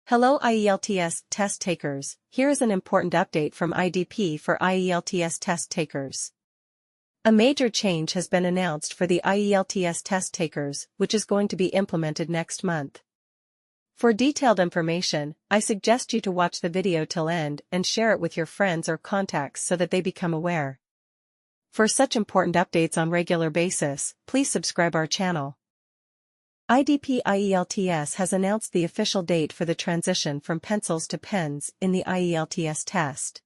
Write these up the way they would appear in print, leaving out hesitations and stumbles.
Hello IELTS test takers, here is an important update from IDP for IELTS test takers. A major change has been announced for the IELTS test takers, which is going to be implemented next month. For detailed information, I suggest you to watch the video till end and share it with your friends or contacts so that they become aware. For such important updates on regular basis, please subscribe our channel. IDP IELTS has announced the official date for the transition from pencils to pens in the IELTS test.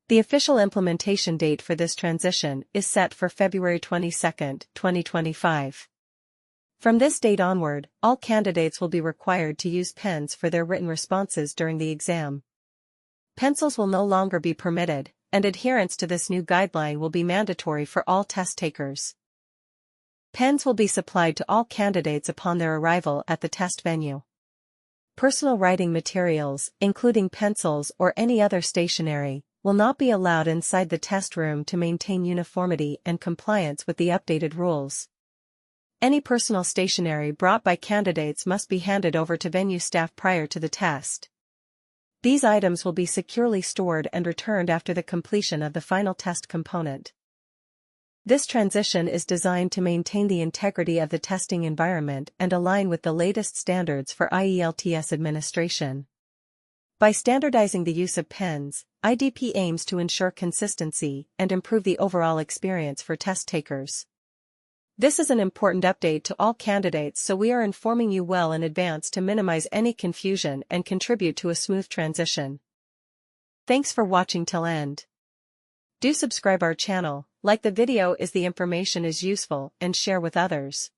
The official implementation date for this transition is set for February 22, 2025. From this date onward, all candidates will be required to use pens for their written responses during the exam. Pencils will no longer be permitted, and adherence to this new guideline will be mandatory for all test takers. Pens will be supplied to all candidates upon their arrival at the test venue. Personal writing materials, including pencils or any other stationery, will not be allowed inside the test room to maintain uniformity and compliance with the updated rules. Any personal stationery brought by candidates must be handed over to venue staff prior to the test. These items will be securely stored and returned after the completion of the final test component. This transition is designed to maintain the integrity of the testing environment and align with the latest standards for IELTS administration. By standardizing the use of pens, IDP aims to ensure consistency and improve the overall experience for test takers. This is an important update to all candidates, so we are informing you well in advance to minimize any confusion and contribute to a smooth transition. Thanks for watching till end. Do subscribe our channel, like the video if the information is useful, and share with others.